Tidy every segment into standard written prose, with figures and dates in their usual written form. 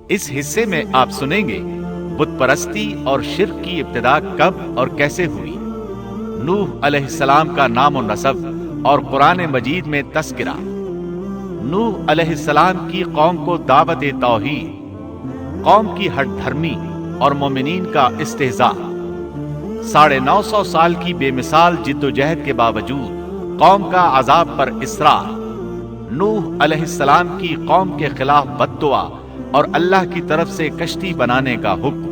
اس حصے میں آپ سنیں گے بت پرستی اور شرک کی ابتدا کب اور کیسے ہوئی، نوح علیہ السلام کا نام و نسب اور قرآن مجید میں تذکرہ، نوح علیہ السلام کی قوم کو دعوت توحید، قوم کی ہٹ دھرمی اور مومنین کا استہزاء، 950 سال کی بے مثال جد و جہد کے باوجود قوم کا عذاب پر اصرار، نوح علیہ السلام کی قوم کے خلاف بد دعا اور اللہ کی طرف سے کشتی بنانے کا حکم،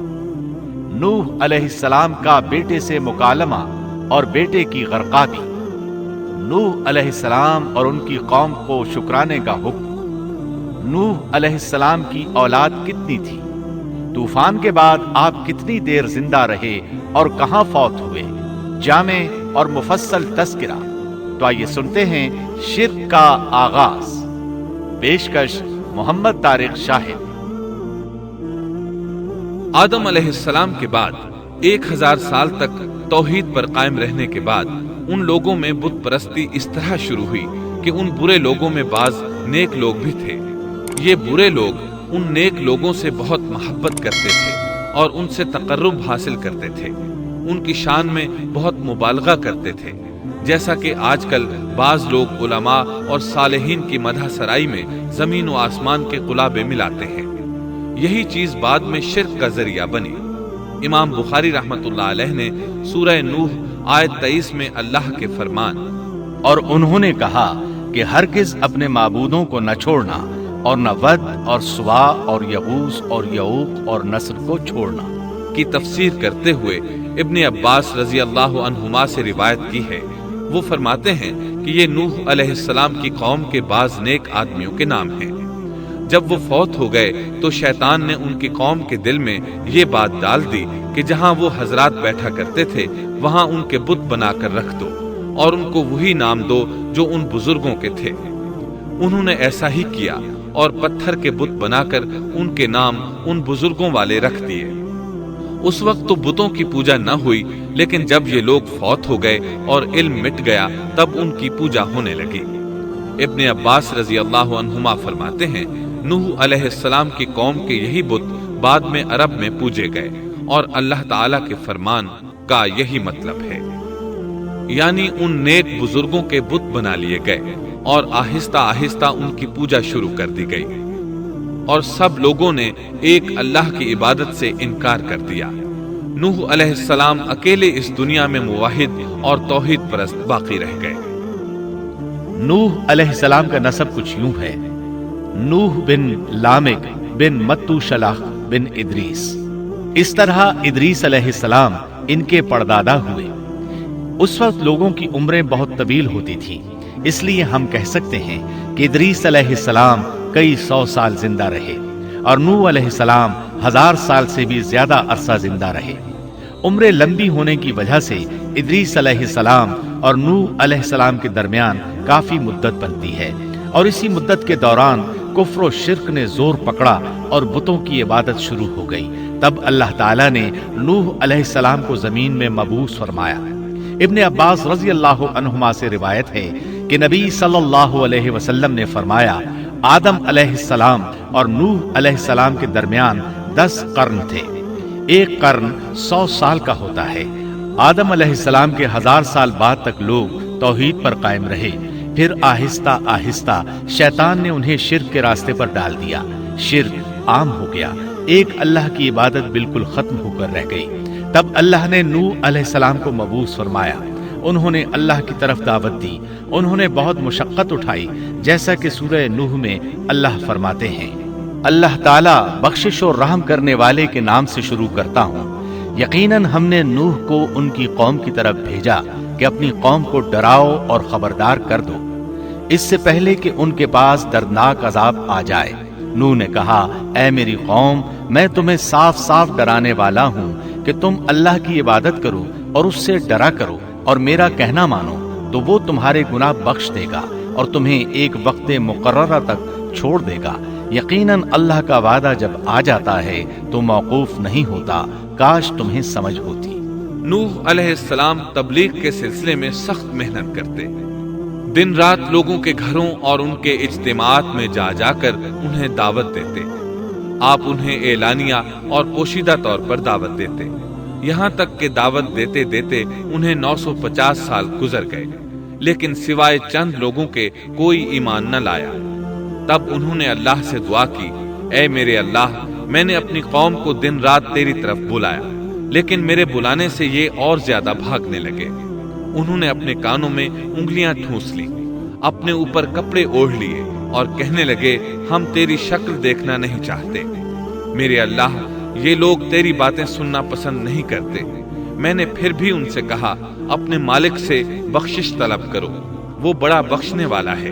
نوح علیہ السلام کا بیٹے سے مکالمہ اور بیٹے کی غرقابی، نوح علیہ السلام اور ان کی قوم کو شکرانے کا حکم، نوح علیہ السلام کی اولاد کتنی تھی، طوفان کے بعد آپ کتنی دیر زندہ رہے اور کہاں فوت ہوئے، جامع اور مفصل تذکرہ۔ تو آئیے سنتے ہیں شرک کا آغاز۔ پیشکش محمد طارق شاہد۔ آدم علیہ السلام کے بعد 1000 سال تک توحید پر قائم رہنے کے بعد ان لوگوں میں بت پرستی اس طرح شروع ہوئی کہ ان برے لوگوں میں بعض نیک لوگ بھی تھے۔ یہ برے لوگ ان نیک لوگوں سے بہت محبت کرتے تھے اور ان سے تقرب حاصل کرتے تھے، ان کی شان میں بہت مبالغہ کرتے تھے، جیسا کہ آج کل بعض لوگ علماء اور صالحین کی مدح سرائی میں زمین و آسمان کے قلابے ملاتے ہیں۔ یہی چیز بعد میں شرک کا ذریعہ بنی۔ امام بخاری رحمۃ اللہ علیہ نے سورہ نوح آیت 23 میں اللہ کے فرمان، اور انہوں نے کہا کہ ہرگز اپنے معبودوں کو نہ چھوڑنا اور نہ ود اور سوا اور یغوث اور یعوق اور نصر کو چھوڑنا کی تفسیر کرتے ہوئے ابن عباس رضی اللہ عنہما سے روایت کی ہے۔ وہ فرماتے ہیں کہ یہ نوح علیہ السلام کی قوم کے بعض نیک آدمیوں کے نام ہیں۔ جب وہ فوت ہو گئے تو شیطان نے ان کی قوم کے دل میں یہ بات ڈال دی کہ جہاں وہ حضرات بیٹھا کرتے تھے وہاں ان کے بت بنا کر رکھ دو اور ان کو وہی نام دو جو ان بزرگوں کے تھے۔ انہوں نے ایسا ہی کیا اور پتھر کے بت بنا کر ان کے نام ان بزرگوں والے رکھ دیے۔ اس وقت تو بتوں کی پوجا نہ ہوئی، لیکن جب یہ لوگ فوت ہو گئے اور علم مٹ گیا تب ان کی پوجا ہونے لگی۔ ابن عباس رضی اللہ عنہما فرماتے ہیں نوح علیہ السلام کی قوم کے یہی بت بعد میں عرب میں پوجے گئے اور اللہ تعالی کے فرمان کا یہی مطلب ہے، یعنی ان نیک بزرگوں کے بت بنا لیے گئے اور آہستہ آہستہ ان کی پوجا شروع کر دی گئی، اور سب لوگوں نے ایک اللہ کی عبادت سے انکار کر دیا۔ نوح علیہ السلام اکیلے اس دنیا میں موحد اور توحید پرست باقی رہ گئے۔ نوح علیہ السلام کا نسب کچھ یوں ہے: نوح بن لامک بن متو شلح بن ادریس۔ اس طرح ادریس علیہ السلام ان کے پردادا ہوئے۔ اس وقت لوگوں کی عمریں بہت طویل ہوتی تھیں، اس لیے ہم کہہ سکتے ہیں کہ ادریس علیہ السلام کئی 100 سال زندہ رہے اور نوح علیہ السلام 1000 سال سے بھی زیادہ عرصہ زندہ رہے۔ عمریں لمبی ہونے کی وجہ سے ادریس علیہ السلام اور نوح علیہ السلام کے درمیان کافی مدت بنتی ہے، اور اسی مدت کے دوران کفر و شرک نے زور پکڑا اور بتوں کی عبادت شروع ہو گئی۔ تب اللہ تعالیٰ نے نوح علیہ السلام کو زمین میں مبعوث فرمایا۔ ابن عباس رضی اللہ عنہما سے روایت ہے کہ نبی صلی اللہ علیہ وسلم نے فرمایا، آدم علیہ السلام اور نوح علیہ السلام کے درمیان 10 قرن تھے۔ ایک قرن 100 سال کا ہوتا ہے۔ آدم علیہ السلام کے 1000 سال بعد تک لوگ توحید پر قائم رہے، پھر آہستہ آہستہ شیطان نے انہیں شرک کے راستے پر ڈال دیا، شرک عام ہو گیا، ایک اللہ کی عبادت بالکل ختم ہو کر رہ گئی۔ تب اللہ نے نوح علیہ السلام کو مبعوث فرمایا۔ انہوں نے اللہ کی طرف دعوت دی، انہوں نے بہت مشقت اٹھائی، جیسا کہ سورہ نوح میں اللہ فرماتے ہیں، اللہ تعالیٰ بخشش و رحم کرنے والے کے نام سے شروع کرتا ہوں۔ یقیناً ہم نے نوح کو ان کی قوم کی طرف بھیجا کہ اپنی قوم کو ڈراؤ اور خبردار کر دو، اس سے پہلے کہ ان کے پاس دردناک عذاب آ جائے۔ نوح نے کہا، اے میری قوم، میں تمہیں صاف صاف ڈرانے والا ہوں کہ تم اللہ کی عبادت کرو اور اس سے ڈرا کرو اور میرا کہنا مانو، تو وہ تمہارے گناہ بخش دے گا اور تمہیں ایک وقت مقررہ تک چھوڑ دے گا۔ یقیناً اللہ کا وعدہ جب آ جاتا ہے تو موقوف نہیں ہوتا، کاش تمہیں سمجھ ہوتی۔ نوح علیہ السلام تبلیغ کے سلسلے میں سخت محنت کرتے، دن رات لوگوں کے گھروں اور ان کے اجتماعات میں جا جا کر انہیں دعوت دیتے۔ آپ انہیں اعلانیہ اور پوشیدہ طور پر دعوت دیتے، یہاں تک کہ دعوت دیتے دیتے انہیں 950 سال گزر گئے، لیکن سوائے چند لوگوں کے کوئی ایمان نہ لایا۔ تب انہوں نے اللہ سے دعا کی، اے میرے اللہ، میں نے اپنی قوم کو دن رات تیری طرف بلایا، لیکن میرے بلانے سے یہ اور زیادہ بھاگنے لگے۔ انہوں نے اپنے کانوں میں انگلیاں ٹھونس لی، اپنے اوپر کپڑے اوڑھ لیے اور کہنے لگے، ہم تیری شکل دیکھنا نہیں چاہتے۔ میرے اللہ، یہ لوگ تیری باتیں سننا پسند نہیں کرتے۔ میں نے پھر بھی ان سے کہا، اپنے مالک سے بخشش طلب کرو، وہ بڑا بخشنے والا ہے۔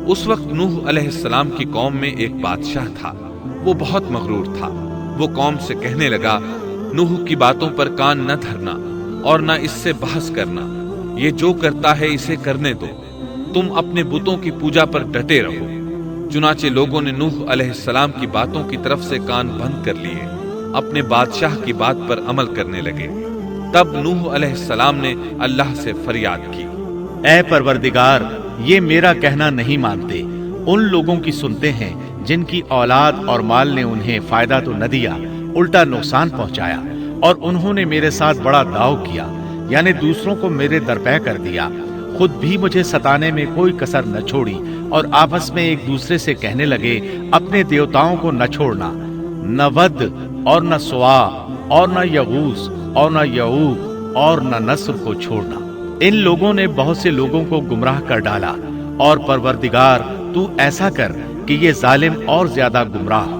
اس وقت نوح علیہ السلام کی قوم میں ایک بادشاہ تھا، وہ بہت مغرور تھا۔ وہ قوم سے کہنے لگا، نوح کی باتوں پر کان نہ دھرنا اور نہ اس سے بحث کرنا، یہ جو کرتا ہے اسے کرنے دو، تم اپنے بتوں کی پوجا پر ڈٹے رہو۔ چنانچہ لوگوں نے نوح علیہ السلام کی باتوں کی طرف سے کان بند کر لیے، اپنے بادشاہ کی بات پر عمل کرنے لگے۔ تب نوح علیہ السلام نے اللہ سے فریاد کی، اے پروردگار، یہ میرا کہنا نہیں مانتے، ان لوگوں کی سنتے ہیں جن کی اولاد اور مال نے انہیں فائدہ تو نہ دیا، الٹا نقصان پہنچایا، اور انہوں نے میرے ساتھ بڑا داؤ کیا، یعنی دوسروں کو میرے درپے کر دیا، خود بھی مجھے ستانے میں کوئی کسر نہ چھوڑی، اور آپس میں ایک دوسرے سے کہنے لگے، اپنے دیوتاؤں کو نہ چھوڑنا، نہ ود اور نہ سوا اور نہ یغوث اور نہ یعوق اور نہ نصر کو چھوڑنا۔ ان لوگوں نے بہت سے لوگوں کو گمراہ کر ڈالا، اور پروردگار تو ایسا کر کہ یہ ظالم اور زیادہ گمراہ ہو۔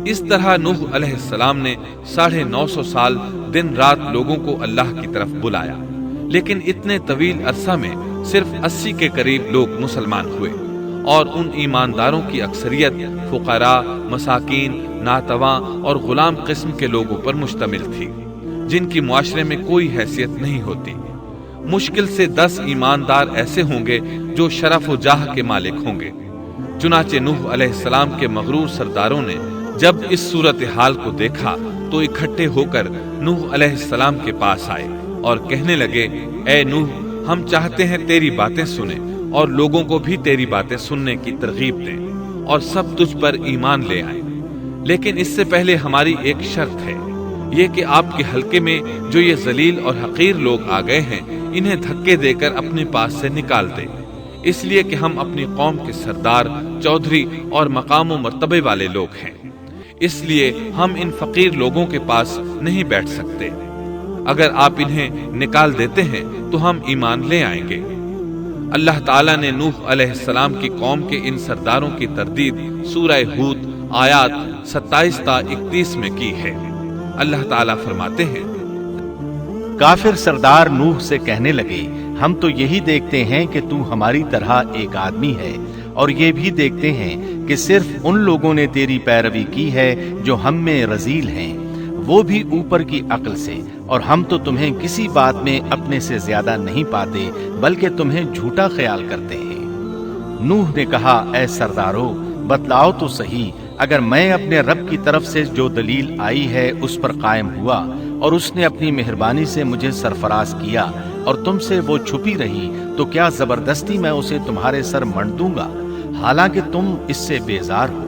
اس طرح نوح علیہ السلام نے 950 سال دن رات لوگوں کو اللہ کی طرف بلایا، لیکن اتنے طویل عرصہ میں صرف 80 کے قریب لوگ مسلمان ہوئے، اور ان ایمانداروں کی اکثریت فقراء، مساکین، ناتواں اور غلام قسم کے لوگوں پر مشتمل تھی، جن کی معاشرے میں کوئی حیثیت نہیں ہوتی۔ مشکل سے 10 ایماندار ایسے ہوں گے جو شرف و جاہ کے مالک ہوں گے۔ چنانچہ نوح علیہ السلام کے مغرور سرداروں نے جب اس صورتحال کو دیکھا تو اکٹھے ہو کر نوح علیہ السلام کے پاس آئے اور کہنے لگے، اے نوح، ہم چاہتے ہیں تیری باتیں سنیں اور لوگوں کو بھی تیری باتیں سننے کی ترغیب دیں اور سب تجھ پر ایمان لے آئیں، لیکن اس سے پہلے ہماری ایک شرط ہے، یہ کہ آپ کے حلقے میں جو یہ ذلیل اور حقیر لوگ آ گئے ہیں، انہیں دھکے دے کر اپنے پاس سے نکال دیں، اس لیے کہ ہم اپنی قوم کے سردار، چودھری اور مقام و مرتبے والے لوگ ہیں، اس لیے ہم ان فقیر لوگوں کے پاس نہیں بیٹھ سکتے۔ اگر آپ انہیں نکال دیتے ہیں تو ہم ایمان لے آئیں گے۔ اللہ تعالیٰ نے نوح علیہ السلام کی قوم کے ان سرداروں کی تردید سورہ ہود آیات 27 تا 31 میں کی ہے۔ اللہ تعالیٰ فرماتے ہیں، کافر سردار نوح سے کہنے لگے، ہم تو یہی دیکھتے ہیں کہ تو ہماری طرح ایک آدمی ہے، اور یہ بھی دیکھتے ہیں کہ صرف ان لوگوں نے تیری پیروی کی ہے جو ہم میں رذیل ہیں، وہ بھی اوپر کی عقل سے، اور ہم تو تمہیں کسی بات میں اپنے سے زیادہ نہیں پاتے بلکہ تمہیں جھوٹا خیال کرتے ہیں۔ نوح نے کہا، اے سردارو، بتلاؤ تو صحیح، اگر میں اپنے رب کی طرف سے جو دلیل آئی ہے اس پر قائم ہوا اور اس نے اپنی مہربانی سے مجھے سرفراز کیا اور تم سے وہ چھپی رہی، تو کیا زبردستی میں اسے تمہارے سر منڈ دوں گا، حالانکہ تم اس سے بیزار ہو؟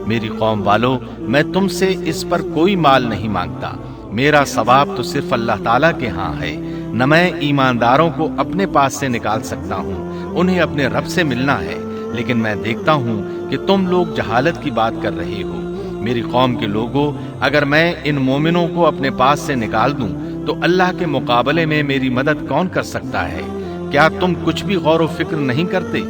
میری قوم والو، میں تم سے اس پر کوئی مال نہیں مانگتا، میرا ثواب تو صرف اللہ تعالیٰ کے ہاں ہے، نہ میں ایمانداروں کو اپنے پاس سے نکال سکتا ہوں، انہیں اپنے رب سے ملنا ہے، لیکن میں دیکھتا ہوں کہ تم لوگ جہالت کی بات کر رہے ہو۔ میری قوم کے لوگوں، اگر میں ان مومنوں کو اپنے پاس سے نکال دوں تو اللہ کے مقابلے میں میری مدد کون کر سکتا ہے؟ کیا تم کچھ بھی غور و فکر نہیں کرتے؟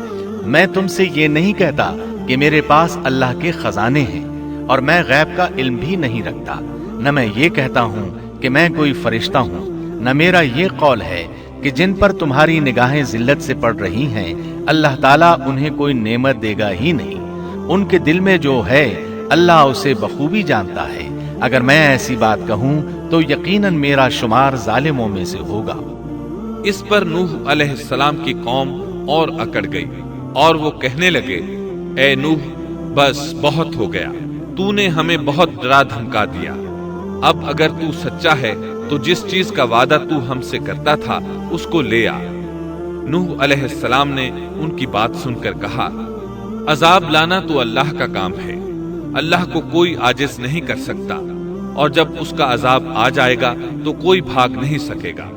میں تم سے یہ نہیں کہتا کہ میرے پاس اللہ کے خزانے ہیں اور میں غیب کا علم بھی نہیں رکھتا، نہ میں یہ کہتا ہوں کہ میں کوئی فرشتہ ہوں، نہ میرا یہ قول ہے کہ جن پر تمہاری نگاہیں ذلت سے پڑ رہی ہیں اللہ تعالیٰ انہیں کوئی نعمت دے گا ہی نہیں، ان کے دل میں جو ہے اللہ اسے بخوبی جانتا ہے۔ اگر میں ایسی بات کہوں تو یقیناً میرا شمار ظالموں میں سے ہوگا۔ اس پر نوح علیہ السلام کی قوم اور اکڑ گئی اور وہ کہنے لگے، اے نوح، بس بہت ہو گیا، تو نے ہمیں بہت ڈرا دھمکا دیا، اب اگر تو سچا ہے تو جس چیز کا وعدہ تو ہم سے کرتا تھا اس کو لے آ۔ نوح علیہ السلام نے ان کی بات سن کر کہا، عذاب لانا تو اللہ کا کام ہے، اللہ کو کوئی عاجز نہیں کر سکتا، اور جب اس کا عذاب آ جائے گا تو کوئی بھاگ نہیں سکے گا۔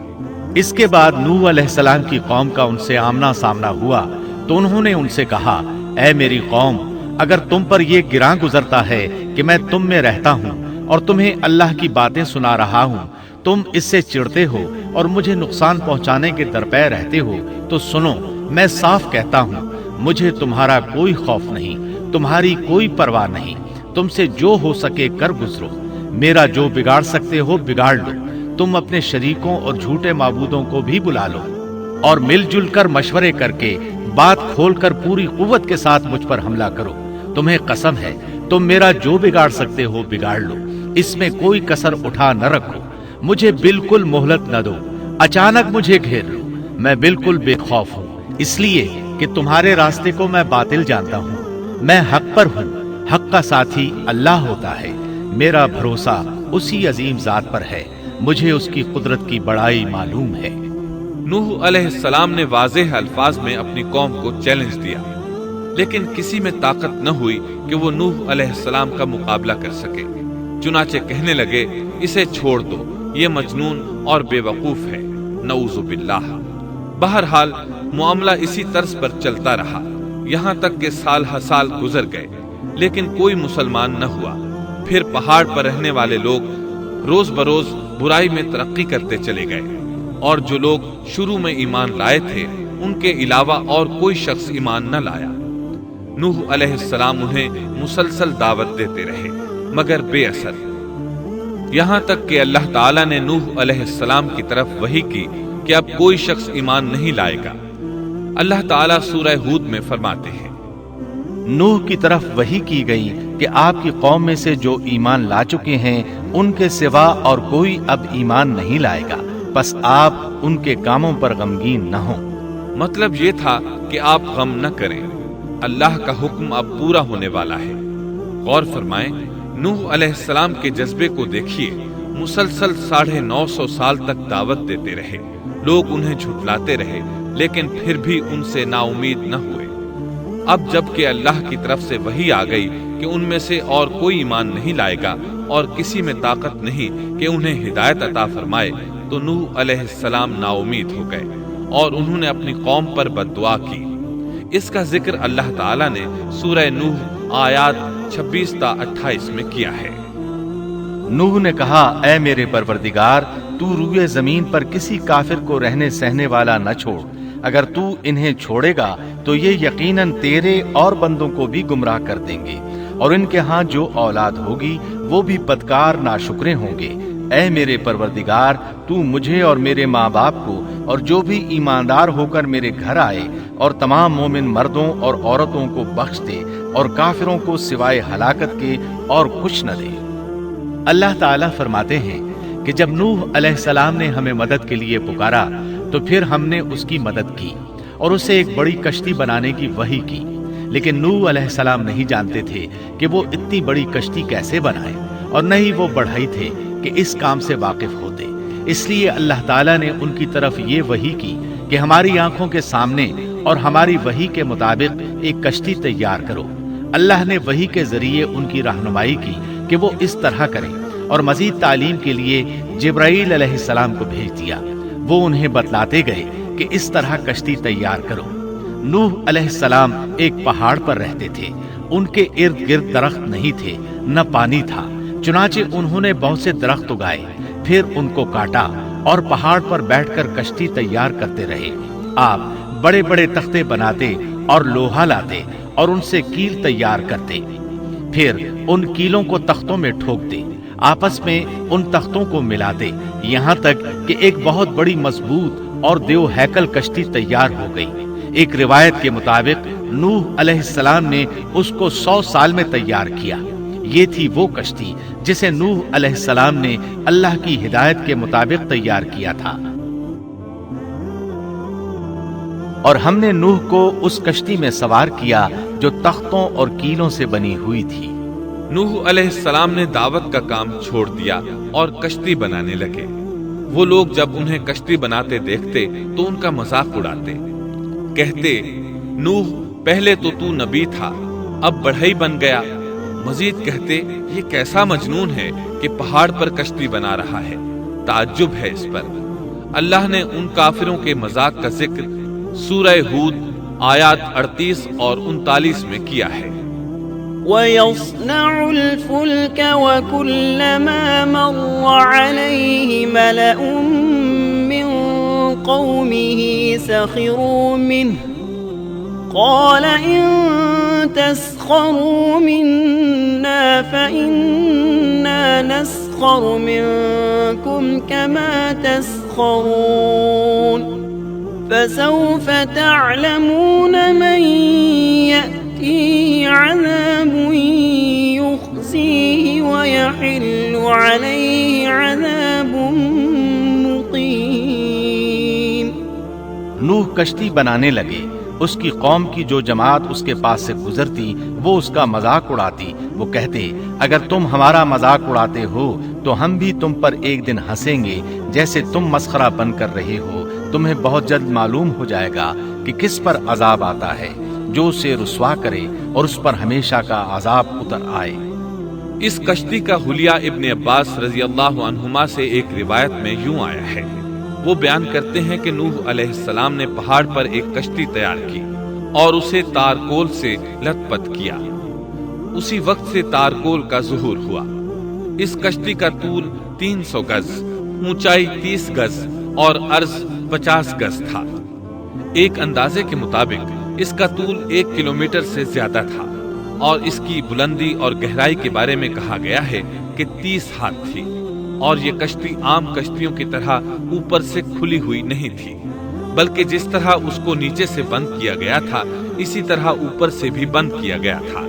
اس کے بعد نوح علیہ السلام کی قوم کا ان سے آمنا سامنا ہوا تو انہوں نے ان سے کہا، اے میری قوم، اگر تم پر یہ گراں گزرتا ہے کہ میں تم میں رہتا ہوں اور تمہیں اللہ کی باتیں سنا رہا ہوں، تم اس سے چڑھتے ہو اور مجھے نقصان پہنچانے کے درپے رہتے ہو، تو سنو، میں صاف کہتا ہوں، مجھے تمہارا کوئی خوف نہیں، تمہاری کوئی پرواہ نہیں، تم سے جو ہو سکے کر گزرو، میرا جو بگاڑ سکتے ہو بگاڑ لو، تم اپنے شریکوں اور جھوٹے معبودوں کو بھی بلا لو اور مل جل کر مشورے کر کے بات کھول کر پوری قوت کے ساتھ مجھ پر حملہ کرو، تمہیں قسم ہے تم میرا جو بگاڑ سکتے ہو بگاڑ لو، اس میں کوئی کسر اٹھا نہ رکھو، مجھے بالکل مہلت نہ دو، اچانک مجھے گھیر لو، میں بالکل بے خوف ہوں، اس لیے کہ تمہارے راستے کو میں باطل جانتا ہوں، میں حق پر ہوں، حق کا ساتھی اللہ ہوتا ہے، میرا بھروسہ اسی عظیم ذات پر ہے، مجھے اس کی قدرت کی بڑائی معلوم ہے۔ نوح علیہ السلام نے واضح الفاظ میں اپنی قوم کو چیلنج دیا، لیکن کسی میں طاقت نہ ہوئی کہ وہ نوح علیہ السلام کا مقابلہ کر سکے، چنانچہ کہنے لگے، اسے چھوڑ دو، یہ مجنون اور بے وقوف ہے، نعوذ باللہ۔ بہرحال معاملہ اسی طرز پر چلتا رہا، یہاں تک کہ سال ہر سال گزر گئے، لیکن کوئی مسلمان نہ ہوا۔ پھر پہاڑ پر رہنے والے لوگ روز بروز برائی میں ترقی کرتے چلے گئے، اور جو لوگ شروع میں ایمان لائے تھے ان کے علاوہ اور کوئی شخص ایمان نہ لایا۔ نوح علیہ السلام انہیں مسلسل دعوت دیتے رہے مگر بے اثر، یہاں تک کہ اللہ تعالیٰ نے نوح علیہ السلام کی طرف وحی کی کہ اب کوئی شخص ایمان نہیں لائے گا۔ اللہ تعالیٰ سورہ ہود میں فرماتے ہیں، نوح کی طرف وحی کی گئی کہ آپ کی قوم میں سے جو ایمان لا چکے ہیں ان کے سوا اور کوئی اب ایمان نہیں لائے گا، بس آپ ان کے کاموں پر غمگین نہ ہوں۔ مطلب یہ تھا کہ آپ غم نہ کریں، اللہ کا حکم اب پورا ہونے والا ہے۔ غور فرمائیں، نوح علیہ السلام کے جذبے کو دیکھیے، مسلسل 950 سال تک دعوت دیتے رہے، لوگ انہیں جھٹلاتے رہے، لیکن پھر بھی ان سے نا امید نہ ہوئے۔ اب جب کہ اللہ کی طرف سے وحی آ گئی کہ ان میں سے اور کوئی ایمان نہیں لائے گا اور کسی میں طاقت نہیں کہ انہیں ہدایت عطا فرمائے، تو نوح علیہ السلام نا امید ہو گئے اور انہوں نے اپنی قوم پر بد دعا کی۔ اس کا ذکر اللہ تعالیٰ نے سورہ نوح آیات 26 تا 28 میں کیا ہے۔ نوح نے کہا، اے میرے پروردگار، تو روئے زمین پر کسی کافر کو رہنے سہنے والا نہ چھوڑ، اگر تو انہیں چھوڑے گا تو یہ یقیناً تیرے اور بندوں کو بھی گمراہ کر دیں گے، اور ان کے ہاں جو اولاد ہوگی وہ بھی بدکار ناشکرے ہوں گے۔ اے میرے پروردگار، تو مجھے اور میرے ماں باپ کو اور جو بھی ایماندار ہو کر میرے گھر آئے اور تمام مومن مردوں اور عورتوں کو بخش دے، اور کافروں کو سوائے ہلاکت کے اور کچھ نہ دے۔ اللہ تعالیٰ فرماتے ہیں کہ جب نوح علیہ السلام نے ہمیں مدد کے لیے پکارا تو پھر ہم نے اس کی مدد کی اور اسے ایک بڑی کشتی بنانے کی وحی کی، لیکن نوح علیہ السلام نہیں جانتے تھے کہ وہ اتنی بڑی کشتی کیسے بنائے، اور نہ ہی وہ بڑھئی تھے کہ اس کام سے واقف ہوتے، اس لیے اللہ تعالیٰ نے ان کی طرف یہ وحی کی کہ ہماری آنکھوں کے سامنے اور ہماری وحی کے مطابق ایک کشتی تیار کرو۔ اللہ نے وحی کے ذریعے ان کی رہنمائی کی کہ وہ اس طرح کریں، اور مزید تعلیم کے لیے جبرائیل علیہ السلام کو بھیج دیا، وہ انہیں بتلاتے گئے کہ اس طرح کشتی تیار کرو۔ نوح علیہ السلام ایک پہاڑ پر رہتے تھے، ان کے ارد گرد درخت نہیں تھے، نہ پانی تھا، چنانچہ انہوں نے بہت سے درخت اگائے، پھر ان کو کاٹا اور پہاڑ پر بیٹھ کر کشتی تیار کرتے رہے۔ آپ بڑے بڑے تختے بناتے اور لوہا لاتے اور ان سے کیل تیار کرتے، پھر ان کیلوں کو تختوں میں ٹھوکتے، آپس میں ان تختوں کو ملاتے، یہاں تک کہ ایک بہت بڑی مضبوط اور دیو ہیکل کشتی تیار ہو گئی۔ ایک روایت کے مطابق نوح علیہ السلام نے اس کو 100 سال میں تیار کیا۔ یہ تھی وہ کشتی جسے نوح علیہ السلام نے اللہ کی ہدایت کے مطابق تیار کیا تھا، اور ہم نے نوح کو اس کشتی میں سوار کیا جو تختوں اور کیلوں سے بنی ہوئی تھی۔ نوح علیہ السلام نے دعوت کا کام چھوڑ دیا اور کشتی بنانے لگے۔ وہ لوگ جب انہیں کشتی بناتے دیکھتے تو ان کا مذاق اڑاتے، کہتے، نوح پہلے تو نبی تھا، اب بڑھئی بن گیا، مزید کہتے یہ کیسا مجنون ہے کہ پہاڑ پر کشتی بنا رہا ہے، تعجب ہے اس پر۔ اللہ نے ان کافروں کے مذاق کا ذکر سورہ ہود آیات 38 اور 39 میں کیا ہے۔ وَيَصْنَعُ الْفُلْكَ وَكُلَّمَا مَرَّ عَلَيْهِ مَلَأٌ مِّن قَوْمِهِ سَخِرُوا مِنْهُ قَالَ إِن تَسْخَرُوا مِنَّا فَإِنَّا نَسْخَرُ مِنكُمْ كَمَا تَسْخَرُونَ فَسَوْفَ تَعْلَمُونَ مَن يَأْتِيهِ عَذَابٌ يُخْزِيهِ وَيَحِلُّ عَلَيْهِ عَذَابٌ مُقِيمٌ۔ نوح کشتی بنانے لگے، اس کی قوم کی جو جماعت اس کے پاس سے گزرتی وہ اس کا مذاق اڑاتی۔ وہ کہتے اگر تم ہمارا مذاق اڑاتے ہو تو ہم بھی تم پر ایک دن ہنسیں گے جیسے تم مسخرہ بن کر رہے ہو۔ تمہیں بہت جلد معلوم ہو جائے گا کہ کس پر عذاب آتا ہے، جو اسے رسوا کرے اور اس پر ہمیشہ کا عذاب اتر آئے۔ اس کشتی کا حلیہ ابن عباس رضی اللہ عنہما سے ایک روایت میں یوں آیا ہے۔ وہ بیان کرتے ہیں کہ نوح علیہ السلام نے پہاڑ پر ایک کشتی تیار کی اور اسے تارکول سے لت پت کیا۔ اسی وقت سے تارکول کا ظہور ہوا۔ اس کشتی کا طول 300 گز، اونچائی 30 گز اور عرض 50 گز تھا۔ ایک اندازے کے مطابق اس کا طول 1 کلومیٹر سے زیادہ تھا اور اس کی بلندی اور گہرائی کے بارے میں کہا گیا ہے کہ 30 ہاتھ تھی، اور یہ کشتی عام کشتیوں کی طرح اوپر سے کھلی ہوئی نہیں تھی، بلکہ جس طرح اس کو نیچے سے بند کیا گیا تھا اسی طرح اوپر سے بھی بند کیا گیا تھا،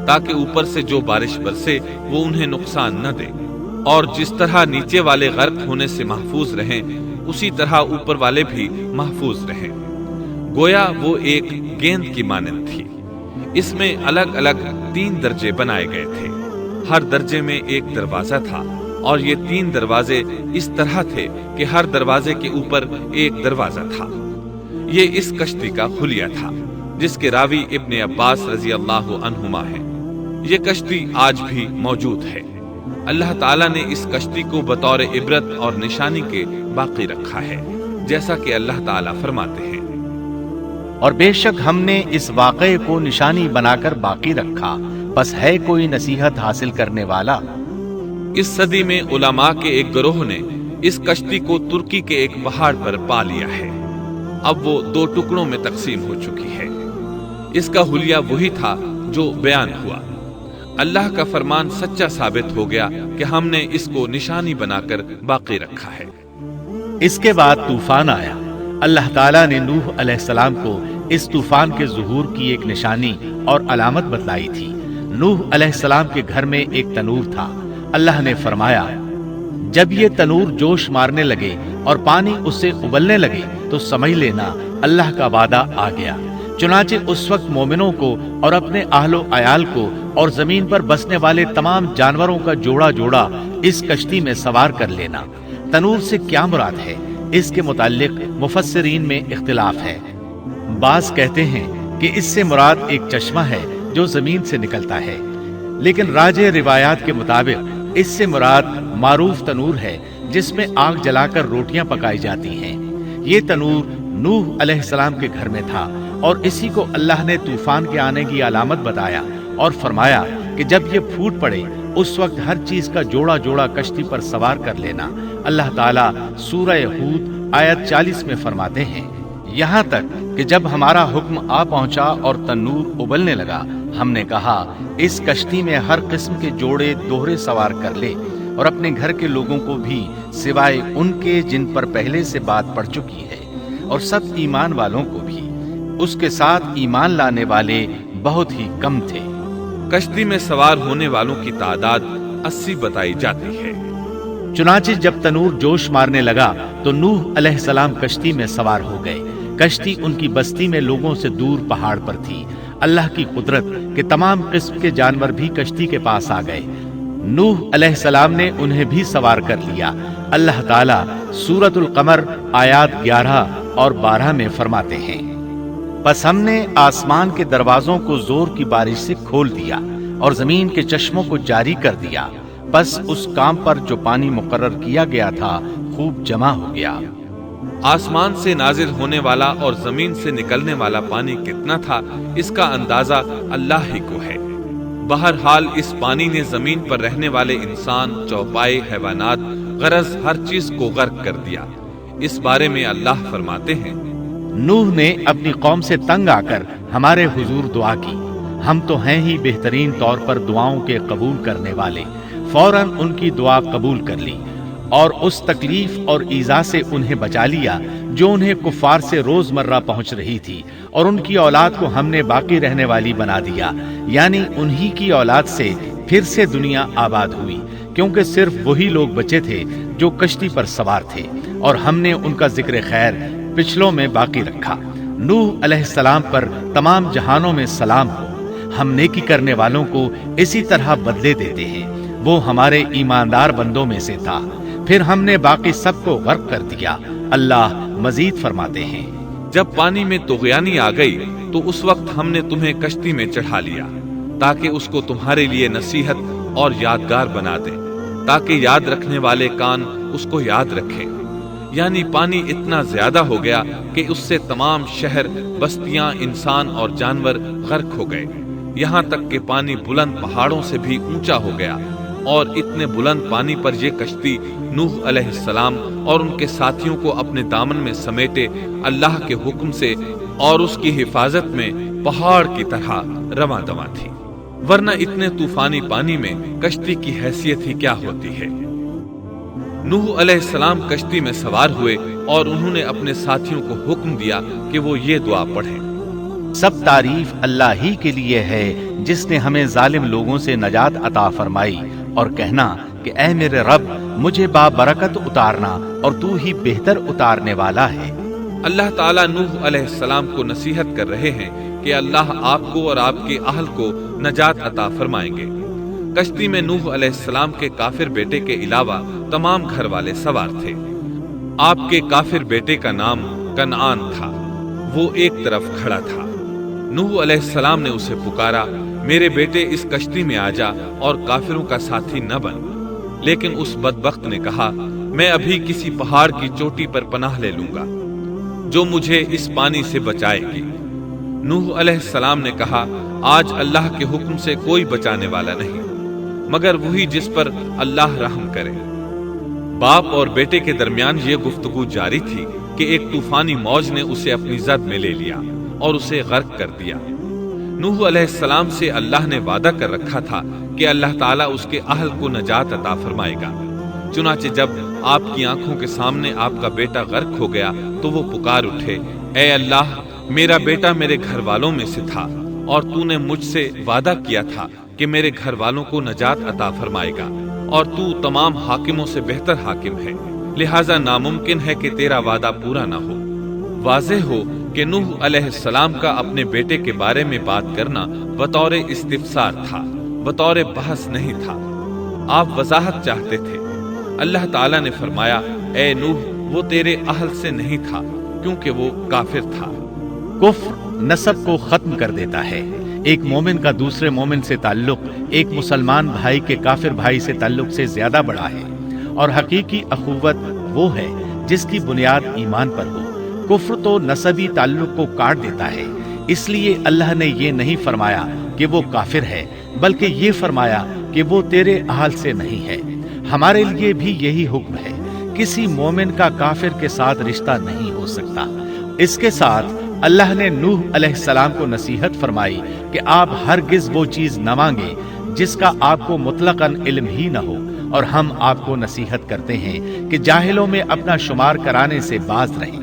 تاکہ اوپر سے جو بارش برسے وہ انہیں نقصان نہ دے، اور جس طرح نیچے والے غرق ہونے سے محفوظ رہیں اسی طرح اوپر والے بھی محفوظ رہیں۔ گویا وہ ایک گیند کی مانند تھی۔ اس میں الگ الگ 3 درجے بنائے گئے تھے، ہر درجے میں ایک دروازہ تھا، اور یہ 3 دروازے اس طرح تھے کہ ہر دروازے کے اوپر ایک دروازہ تھا۔ یہ اس کشتی کا حلیہ تھا جس کے راوی ابن عباس رضی اللہ عنہما ہے۔ یہ کشتی آج بھی موجود ہے۔ اللہ تعالیٰ نے اس کشتی کو بطور عبرت اور نشانی کے باقی رکھا ہے، جیسا کہ اللہ تعالیٰ فرماتے ہیں، اور بے شک ہم نے اس واقعے کو نشانی بنا کر باقی رکھا، بس ہے کوئی نصیحت حاصل کرنے والا۔ اس صدی میں علماء کے ایک گروہ نے اس کشتی کو ترکی کے ایک پہاڑ پر پا لیا ہے۔ اب وہ 2 ٹکڑوں میں تقسیم ہو چکی ہے۔ اس کا حلیہ وہی تھا جو بیان ہوا۔ اللہ کا فرمان سچا ثابت ہو گیا کہ ہم نے اس کو نشانی بنا کر باقی رکھا ہے۔ اس کے بعد طوفان آیا۔ اللہ تعالیٰ نے نوح علیہ السلام کو اس طوفان کے ظہور کی ایک نشانی اور علامت بتلائی تھی۔ نوح علیہ السلام کے گھر میں ایک تنور تھا۔ اللہ نے فرمایا، جب یہ تنور جوش مارنے لگے اور پانی اس سے ابلنے لگے تو سمجھ لینا اللہ کا وعدہ آ گیا۔ چنانچہ اس وقت مومنوں کو اور اپنے اہل و عیال کو اور زمین پر بسنے والے تمام جانوروں کا جوڑا جوڑا اس کشتی میں سوار کر لینا۔ تنور سے کیا مراد ہے، اس کے متعلق مفسرین میں اختلاف ہے۔ بعض کہتے ہیں کہ اس سے مراد ایک چشمہ ہے جو زمین سے نکلتا ہے، لیکن راجح روایات کے مطابق اس سے مراد معروف تنور ہے جس میں آگ جلا کر روٹیاں پکائی جاتی ہیں۔ یہ تنور نوح علیہ السلام کے گھر میں تھا اور اسی کو اللہ نے طوفان کے آنے کی علامت بتایا اور فرمایا کہ جب یہ پھوٹ پڑے اس وقت ہر چیز کا جوڑا جوڑا کشتی پر سوار کر لینا۔ اللہ تعالیٰ سورہ ہود آیت 40 میں فرماتے ہیں، یہاں تک کہ جب ہمارا حکم آ پہنچا اور تنور ابلنے لگا، ہم نے کہا اس کشتی میں ہر قسم کے جوڑے دوہرے سوار کر لے اور اپنے گھر کے لوگوں کو بھی سوائے ان کے جن پر پہلے سے بات پڑ چکی ہے، اور سب ایمان والوں کو بھی۔ اس کے ساتھ ایمان لانے والے بہت ہی کم تھے۔ کشتی میں سوار ہونے والوں کی تعداد 80 بتائی جاتی ہے۔ چنانچہ جب تنور جوش مارنے لگا تو نوح علیہ السلام کشتی میں سوار ہو گئے۔ کشتی ان کی بستی میں لوگوں سے دور پہاڑ پر تھی۔ اللہ کی قدرت کہ تمام قسم کے جانور بھی کشتی کے پاس آ گئے۔ نوح علیہ السلام نے انہیں بھی سوار کر لیا۔ اللہ تعالیٰ سورۃ القمر آیات 11 اور 12 میں فرماتے ہیں، بس ہم نے آسمان کے دروازوں کو زور کی بارش سے کھول دیا اور زمین کے چشموں کو جاری کر دیا، بس اس کام پر جو پانی مقرر کیا گیا تھا خوب جمع ہو گیا۔ آسمان سے نازل ہونے والا اور زمین سے نکلنے والا پانی کتنا تھا، اس کا اندازہ اللہ ہی کو ہے۔ بہرحال اس پانی نے زمین پر رہنے والے انسان، چوپائے، حیوانات، غرض ہر چیز کو غرق کر دیا۔ اس بارے میں اللہ فرماتے ہیں، نوح نے اپنی قوم سے تنگ آ کر ہمارے حضور دعا کی، ہم تو ہیں ہی بہترین طور پر دعاؤں کے قبول کرنے والے۔ فوراً ان کی دعا قبول کر لی اور اس تکلیف اور ایذا سے انہیں بچا لیا جو انہیں کفار سے روزمرہ پہنچ رہی تھی، اور ان کی اولاد کو ہم نے باقی رہنے والی بنا دیا، یعنی انہی کی اولاد سے پھر سے دنیا آباد ہوئی، کیونکہ صرف وہی لوگ بچے تھے جو کشتی پر سوار تھے، اور ہم نے ان کا ذکر خیر پچھلوں میں باقی رکھا۔ نوح علیہ السلام پر تمام جہانوں میں سلام ہو، ہم نیکی کرنے والوں کو اسی طرح بدلے دیتے ہیں، وہ ہمارے ایماندار بندوں میں سے تھا، پھر ہم نے باقی سب کو غرق کر دیا۔ اللہ مزید فرماتے ہیں، جب پانی میں طغیانی آ گئی تو اس وقت ہم نے تمہیں کشتی میں چڑھا لیا تاکہ اس کو تمہارے لیے نصیحت اور یادگار بنا دیں، تاکہ یاد رکھنے والے کان اس کو یاد رکھیں۔ یعنی پانی اتنا زیادہ ہو گیا کہ اس سے تمام شہر، بستیاں، انسان اور جانور غرق ہو گئے، یہاں تک کہ پانی بلند پہاڑوں سے بھی اونچا ہو گیا، اور اتنے بلند پانی پر یہ کشتی نوح علیہ السلام اور ان کے ساتھیوں کو اپنے دامن میں سمیٹے اللہ کے حکم سے اور اس کی حفاظت میں پہاڑ کی طرح رواں دواں تھی، ورنہ اتنے طوفانی پانی میں کشتی کی حیثیت ہی کیا ہوتی ہے۔ نوح علیہ السلام کشتی میں سوار ہوئے اور انہوں نے اپنے ساتھیوں کو حکم دیا کہ وہ یہ دعا پڑھیں، سب تعریف اللہ ہی کے لیے ہے جس نے ہمیں ظالم لوگوں سے نجات عطا فرمائی، اور کہنا کہ اے میرے رب مجھے بابرکت اتارنا اور تو ہی بہتر اتارنے والا ہے۔ اللہ تعالیٰ نوح علیہ السلام کو نصیحت کر رہے ہیں کہ اللہ آپ کو اور آپ کے اہل کو نجات عطا فرمائیں گے۔ کشتی میں نوح علیہ السلام کے کافر بیٹے کے علاوہ تمام گھر والے سوار تھے۔ آپ کے کافر بیٹے کا نام کنعان تھا، وہ ایک طرف کھڑا تھا۔ نوح علیہ السلام نے اسے پکارا، میرے بیٹے اس کشتی میں آ جا اور کافروں کا ساتھی نہ بن، لیکن اس بدبخت نے کہا، میں ابھی کسی پہاڑ کی چوٹی پر پناہ لے لوں گا جو مجھے اس پانی سے بچائے گی۔ نوح علیہ السلام نے کہا، آج اللہ کے حکم سے کوئی بچانے والا نہیں مگر وہی جس پر اللہ رحم کرے۔ باپ اور بیٹے کے درمیان یہ گفتگو جاری تھی کہ ایک طوفانی موج نے اسے اپنی زد میں لے لیا اور اسے غرق کر دیا۔ نوح علیہ السلام سے اللہ نے وعدہ کر رکھا تھا کہ اللہ تعالیٰ اس کے اہل کو نجات عطا فرمائے گا۔ چنانچہ جب آپ کی آنکھوں کے سامنے آپ کا بیٹا غرق ہو گیا تو وہ پکار اٹھے، اے اللہ، میرا بیٹا میرے گھر والوں میں سے تھا اور تو نے مجھ سے وعدہ کیا تھا کہ میرے گھر والوں کو نجات عطا فرمائے گا، اور تو تمام حاکموں سے بہتر حاکم ہے، لہٰذا ناممکن ہے کہ تیرا وعدہ پورا نہ ہو۔ واضح ہو کہ نوح علیہ السلام کا اپنے بیٹے کے بارے میں بات کرنا بطور استفسار تھا، بطور بحث نہیں تھا۔ آپ وضاحت چاہتے تھے۔ اللہ تعالیٰ نے فرمایا، اے نوح، وہ تیرے اہل سے نہیں تھا کیونکہ وہ کافر تھا۔ کفر نسب کو ختم کر دیتا ہے۔ ایک مومن کا دوسرے مومن سے تعلق ایک مسلمان بھائی کے کافر بھائی سے تعلق سے زیادہ بڑا ہے، اور حقیقی اخوت وہ ہے جس کی بنیاد ایمان پر ہو۔ کفر تو نسبی تعلق کو کاٹ دیتا ہے، اس لیے اللہ نے یہ نہیں فرمایا کہ وہ کافر ہے، بلکہ یہ فرمایا کہ وہ تیرے اہل سے نہیں ہے۔ ہمارے لیے بھی یہی حکم ہے، کسی مومن کا کافر کے ساتھ رشتہ نہیں ہو سکتا۔ اس کے ساتھ اللہ نے نوح علیہ السلام کو نصیحت فرمائی کہ آپ ہرگز وہ چیز نہ مانگے جس کا آپ کو مطلقاً علم ہی نہ ہو، اور ہم آپ کو نصیحت کرتے ہیں کہ جاہلوں میں اپنا شمار کرانے سے باز رہیں۔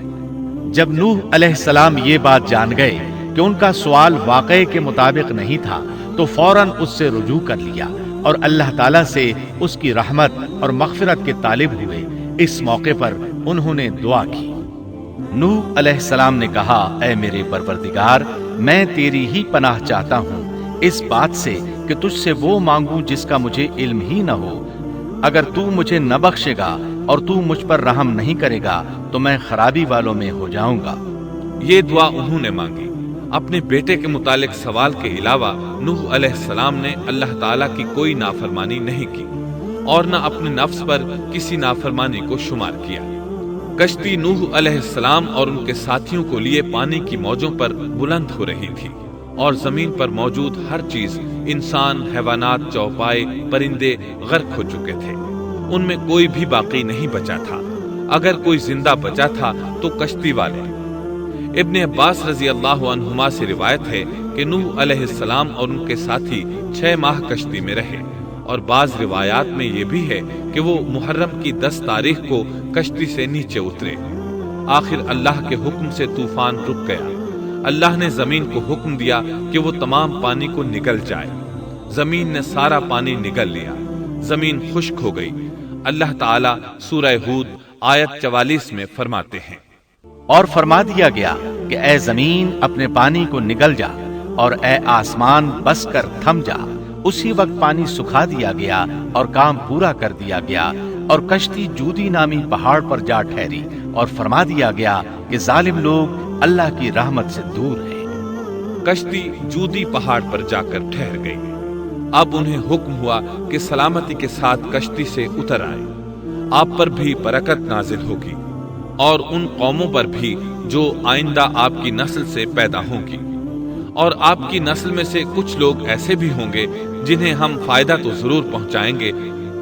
جب نوح علیہ السلام یہ بات جان گئے کہ ان کا سوال واقعے کے مطابق نہیں تھا تو فوراً اس سے رجوع کر لیا اور اللہ تعالیٰ سے اس کی رحمت اور مغفرت کے طالب ہوئے۔ اس موقع پر انہوں نے دعا کی۔ نوح علیہ السلام نے کہا، اے میرے پروردگار، میں تیری ہی پناہ چاہتا ہوں اس بات سے کہ تجھ سے وہ مانگوں جس کا مجھے علم ہی نہ ہو۔ اگر تو مجھے نہ بخشے گا اور تو مجھ پر رحم نہیں کرے گا تو میں خرابی والوں میں ہو جاؤں گا۔ یہ دعا انہوں نے مانگی اپنے بیٹے کے متعلق سوال کے علاوہ نوح علیہ السلام نے اللہ تعالیٰ کی کوئی نافرمانی نہیں کی اور نہ اپنے نفس پر کسی نافرمانی کو شمار کیا۔ کشتی نوح علیہ السلام اور ان کے ساتھیوں کو لیے پانی کی موجوں پر بلند ہو رہی تھی اور زمین پر موجود ہر چیز، انسان، حیوانات، چوپائے، پرندے غرق ہو چکے تھے۔ ان میں کوئی بھی باقی نہیں بچا تھا۔ اگر کوئی زندہ بچا تھا تو کشتی والے۔ ابن عباس رضی اللہ عنہما سے روایت ہے کہ نوح علیہ السلام اور ان کے ساتھی 6 ماہ کشتی میں رہے، اور بعض روایات میں یہ بھی ہے کہ وہ محرم کی 10 تاریخ کو کشتی سے نیچے اترے۔ آخر اللہ کے حکم سے طوفان رک گیا۔ اللہ نے زمین کو حکم دیا کہ وہ تمام پانی کو نگل جائے۔ زمین نے سارا پانی نگل لیا، زمین خشک ہو گئی۔ اللہ تعالیٰ سورہ ہود آیت 44 میں فرماتے ہیں، اور فرما دیا گیا کہ اے زمین اپنے پانی کو نگل جا، اور اے آسمان بس کر تھم جا۔ اسی وقت پانی سکھا دیا گیا اور کام پورا کر دیا گیا، اور کشتی جودی نامی پہاڑ پر جا ٹھہری، اور فرما دیا گیا کہ ظالم لوگ اللہ کی رحمت سے دور ہیں۔ کشتی جودی پہاڑ پر جا کر ٹھہر گئی۔ اب انہیں حکم ہوا کہ سلامتی کے ساتھ کشتی سے اتر آئے۔ آپ پر بھی برکت نازل ہوگی اور ان قوموں پر بھی جو آئندہ آپ کی نسل سے پیدا ہوں گی، اور آپ کی نسل میں سے کچھ لوگ ایسے بھی ہوں گے جنہیں ہم فائدہ تو ضرور پہنچائیں گے،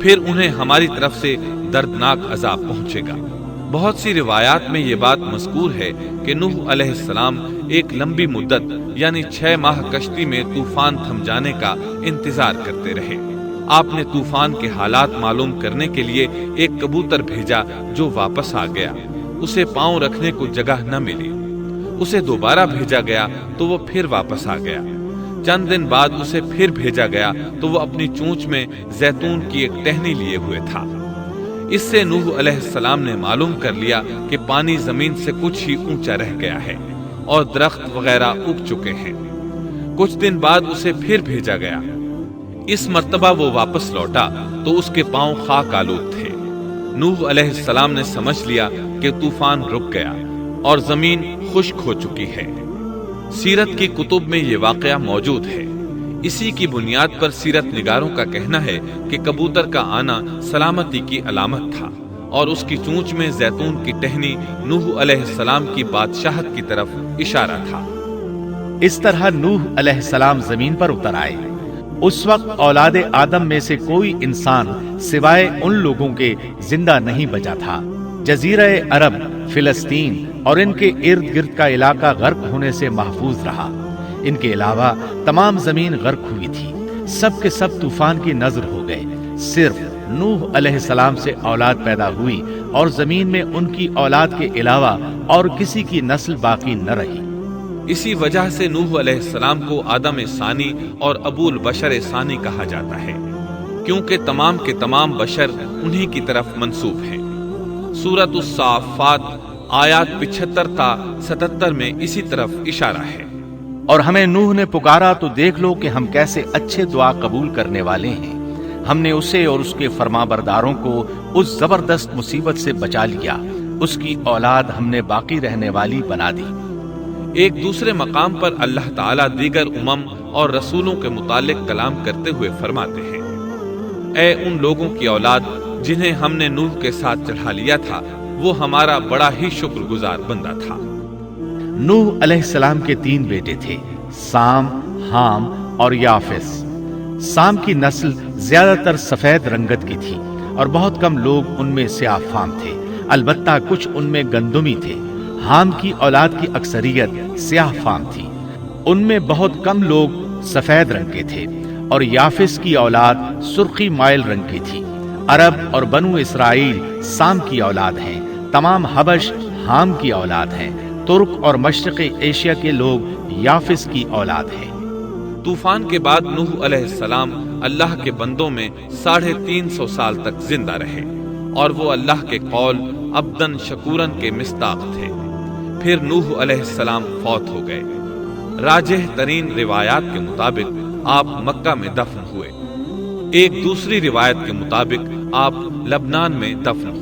پھر انہیں ہماری طرف سے دردناک عذاب پہنچے گا۔ بہت سی روایات میں یہ بات مذکور ہے کہ نوح علیہ السلام ایک لمبی مدت یعنی 6 ماہ کشتی میں طوفان تھم جانے کا انتظار کرتے رہے۔ آپ نے طوفان کے حالات معلوم کرنے کے لیے ایک کبوتر بھیجا جو واپس آ گیا۔ اسے پاؤں رکھنے کو جگہ نہ ملی۔ اسے دوبارہ بھیجا گیا تو وہ پھر واپس آ گیا۔ چند دن بعد اسے پھر بھیجا گیا تو وہ اپنی چونچ میں زیتون کی ایک ٹہنی لیے ہوئے تھا۔ اس سے نوح علیہ السلام نے معلوم کر لیا کہ پانی زمین سے کچھ ہی اونچا رہ گیا ہے اور درخت وغیرہ اگ چکے ہیں۔ کچھ دن بعد اسے پھر بھیجا گیا۔ اس مرتبہ وہ واپس لوٹا تو اس کے پاؤں خاک آلود تھے۔ نوح علیہ السلام نے سمجھ لیا کہ طوفان رک گیا اور زمین خشک ہو چکی ہے۔ سیرت کی کتب میں یہ واقعہ موجود ہے۔ اسی کی بنیاد پر سیرت نگاروں کا کہنا ہے کہ کبوتر کا آنا سلامتی کی علامت تھا، اور اس کی چونچ میں زیتون کی ٹہنی نوح علیہ السلام کی بادشاہت کی طرف اشارہ تھا۔ اس طرح نوح علیہ السلام زمین پر اتر آئے۔ اس وقت اولاد آدم میں سے کوئی انسان سوائے ان لوگوں کے زندہ نہیں بچا تھا۔ جزیرہ عرب، فلسطین اور ان کے ارد گرد کا علاقہ غرق ہونے سے محفوظ رہا۔ ان کے علاوہ تمام زمین غرق ہوئی تھی۔ سب کے سب طوفان کی نذر ہو گئے۔ صرف نوح علیہ السلام سے اولاد پیدا ہوئی، اور زمین میں ان کی اولاد کے علاوہ اور کسی کی نسل باقی نہ رہی۔ اسی وجہ سے نوح علیہ السلام کو آدم ثانی اور ابو البشر ثانی کہا جاتا ہے، کیونکہ تمام کے تمام بشر انہی کی طرف منسوب ہیں۔ سورۃ الصافات آیات 75 تا 77 میں اسی طرف اشارہ ہے۔ اور ہمیں نوح نے پکارا تو دیکھ لو کہ ہم کیسے اچھے دعا قبول کرنے والے ہیں۔ ہم نے اسے اور اس کے فرمانبرداروں کو اس زبردست مصیبت سے بچا لیا۔ اس کی اولاد ہم نے باقی رہنے والی بنا دی۔ ایک دوسرے مقام پر اللہ تعالیٰ دیگر امم اور رسولوں کے متعلق کلام کرتے ہوئے فرماتے ہیں، اے ان لوگوں کی اولاد جنہیں ہم نے نوح کے ساتھ چڑھا لیا تھا، وہ ہمارا بڑا ہی شکر گزار بندہ تھا۔ نوح علیہ السلام کے 3 بیٹے تھے، سام، حام اور یافس۔ سام کی نسل زیادہ تر سفید رنگت کی تھی، اور بہت کم لوگ ان میں سیاہ فام تھے، البتہ کچھ ان میں گندمی تھے۔ حام کی اولاد کی اکثریت سیاہ فام تھی، ان میں بہت کم لوگ سفید رنگ کے تھے، اور یافس کی اولاد سرخی مائل رنگ کی تھی۔ عرب اور بنو اسرائیل سام کی اولاد ہیں، تمام حبش حام کی اولاد ہیں، ترک اور مشرقی ایشیا کے لوگ یافس کی اولاد ہیں۔ طوفان کے بعد نوح علیہ السلام اللہ کے بندوں میں 350 سال تک زندہ رہے، اور وہ اللہ کے قول عبدن شکورن کے مصداق تھے۔ پھر نوح علیہ السلام فوت ہو گئے۔ راجح ترین روایات کے مطابق آپ مکہ میں دفن ہوئے۔ ایک دوسری روایت کے مطابق آپ لبنان میں دفن